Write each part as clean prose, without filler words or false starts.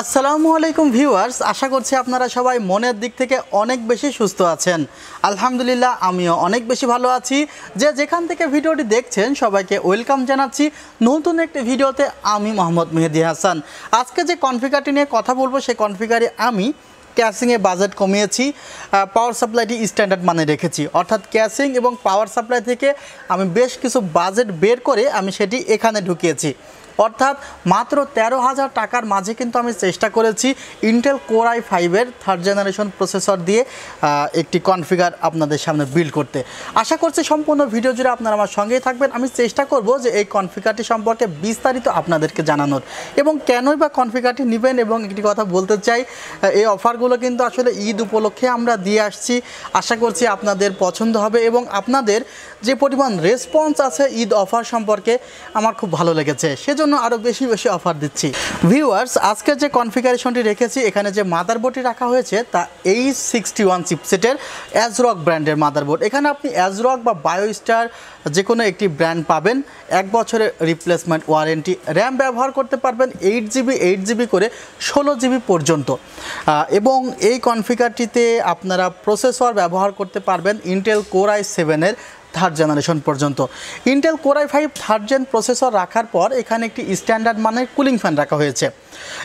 আসসালামু আলাইকুম ভিউয়ার্স, আশা করছি আপনারা সবাই মনের দিক থেকে অনেক বেশি সুস্থ আছেন। আলহামদুলিল্লাহ আমিও অনেক বেশি ভালো আছি। যে যেখান থেকে ভিডিওটি দেখছেন সবাইকে ওয়েলকাম জানাচ্ছি নতুন একটি ভিডিওতে। আমি মোহাম্মদ মেহেদি হাসান। আজকে যে কনফিগারটি নিয়ে কথা বলবো সেই কনফিগারে আমি ক্যাসিংয়ে বাজেট কমিয়েছি, পাওয়ার সাপ্লাইটি স্ট্যান্ডার্ড মানে রেখেছি। অর্থাৎ ক্যাসিং এবং পাওয়ার সাপ্লাই থেকে আমি বেশ কিছু বাজেট বের করে আমি সেটি এখানে ঢুকিয়েছি। অর্থাৎ মাত্র 13,000 টাকার মাঝে কিন্তু আমি চেষ্টা করেছি ইন্টেল কোর i5-এর 3rd জেনারেশন প্রসেসর দিয়ে একটি কনফিগার আপনাদের সামনে বিল্ড করতে। আশা করছি সম্পূর্ণ ভিডিও জুড়ে আপনারা আমার সঙ্গেই থাকবেন। আমি চেষ্টা করব যে এই কনফিগারটি সম্পর্কে বিস্তারিত আপনাদেরকে জানানোর এবং কেনই বা কনফিগারটি নেবেন। এবং একটি কথা বলতে চাই, এই অফারগুলো কিন্তু আসলে ঈদ উপলক্ষে আমরা দিয়ে আসছি। আশা করছি আপনাদের পছন্দ হবে এবং আপনাদের যে পরিমাণ রেসপন্স আছে ঈদ অফার সম্পর্কে আমার খুব ভালো লেগেছে, সেজন্য আরও বেশি অফার দিচ্ছি। ভিউয়ার্স, আজকে যে কনফিগারেশনটি রেখেছি, এখানে যে মাদারবোর্ডটি রাখা হয়েছে তা H61 চিপসেটের অ্যাজরক ব্র্যান্ডের মাদারবোর্ড। এখানে আপনি অ্যাজরক বা বায়োস্টার যে কোনো একটি ব্র্যান্ড পাবেন। 1 বছরের রিপ্লেসমেন্ট ওয়ারেন্টি, র্যাম ব্যবহার করতে পারবেন 8GB করে 16GB পর্যন্ত। এবং এই কনফিগারটিতে আপনারা প্রসেসর ব্যবহার করতে পারবেন ইন্টেল কোর i7-এর 3rd জেনারেশন পর্যন্ত। Intel core i5 3rd gen processor রাখার পর এখানে একটি স্ট্যান্ডার্ড মানের কুলিং ফ্যান রাখা হয়েছে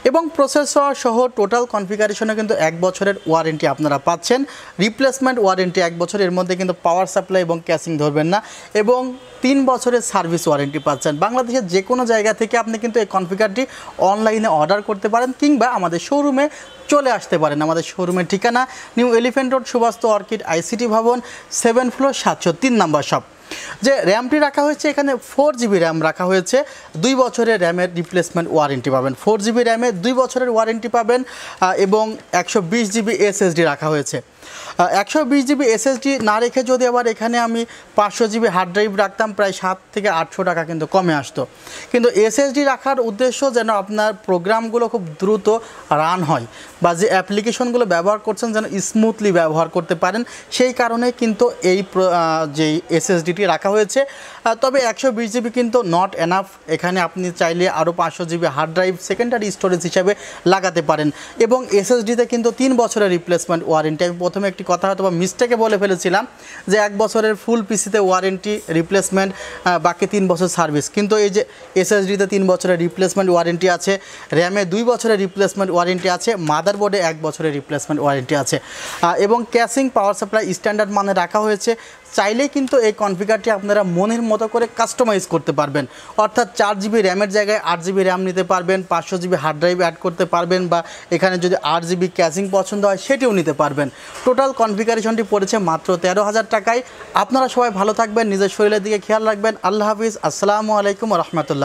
এবং প্রসেসর সহ টোটাল কনফিগারেশনে কিন্তু 1 বছরের ওয়ারেন্টি আপনারা পাচ্ছেন। রিপ্লেসমেন্ট ওয়ারেন্টি 1 বছরের মধ্যে কিন্তু পাওয়ার সাপ্লাই এবং ক্যাসিং ধরবেন না এবং 3 বছরের সার্ভিস ওয়ারেন্টি পাচ্ছেন। বাংলাদেশের যে কোনো জায়গা থেকে আপনি কিন্তু এই কনফিগারটি অনলাইনে অর্ডার করতে পারেন কিংবা আমাদের শোরুমে চলে আসতে পারেন। আমাদের শোরুমের ঠিকানা new elephant road, Suvastu orchid ICT ভবন, 7 ফ্লোর, 703 নম্বর শপ। যে র্যামটি রাখা হয়েছে এখানে 4GB র্যাম রাখা হয়েছে, 2 বছরের র্যামের রিপ্লেসমেন্ট ওয়ারেন্টি পাবেন। 4GB র্যামে 2 বছরের ওয়ারেন্টি পাবেন এবং 120GB SSD রাখা হয়েছে। 120GB SSD না রেখে যদি আবার এখানে আমি 500GB হার্ড ড্রাইভ রাখতাম, প্রায় 700 থেকে 800 টাকা কিন্তু কমে আসতো। কিন্তু SSD রাখার উদ্দেশ্য যেন আপনার প্রোগ্রামগুলো খুব দ্রুত রান হয় বা যে অ্যাপ্লিকেশনগুলো ব্যবহার করছেন যেন স্মুথলি ব্যবহার করতে পারেন, সেই কারণে কিন্তু এই যে SSDটি রাখা হয়েছে। তবে 120GB কিন্তু নট এনাফ, এখানে আপনি চাইলে আরও 500GB hard drive secondary storage হিসাবে লাগাতে পারেন। এবং SSDতে কিন্তু 3 বছরের রিপ্লেসমেন্ট ওয়ারেন্টি। আমি প্রথমে একটি কথা হয়তো বা মিস্টেকে বলে ফেলেছিলাম যে 1 বছরের ফুল পিসিতে ওয়ারেন্টি রিপ্লেসমেন্ট, বাকি 3 বছর সার্ভিস, কিন্তু এই যে SSDতে 3 বছরের রিপ্লেসমেন্ট ওয়ারেন্টি আছে, র্যামে 2 বছরের রিপ্লেসমেন্ট ওয়ারেন্টি আছে, মাদারবোর্ডে 1 বছরের রিপ্লেসমেন্ট ওয়ারেন্টি আছে এবং ক্যাসিং পাওয়ার সাপ্লাই স্ট্যান্ডার্ড মানে রাখা হয়েছে। চাইলেই কিন্তু এই কনফিগারটি আপনারা মনের মতো করে কাস্টমাইজ করতে পারবেন। অর্থাৎ 4GB র্যামের জায়গায় 8GB র্যাম নিতে পারবেন, 500GB হার্ড ড্রাইভ অ্যাড করতে পারবেন বা এখানে যদি 8GB ক্যাসিং পছন্দ হয় সেটিও নিতে পারবেন। টোটাল কনফিগারেশনটি পড়েছে মাত্র 13,000 টাকায়। আপনারা সবাই ভালো থাকবেন, নিজের শরীরের দিকে খেয়াল রাখবেন। আল্লাহ হাফিজ, আসসালামু আলাইকুম ওয়া রাহমাতুল্লাহ।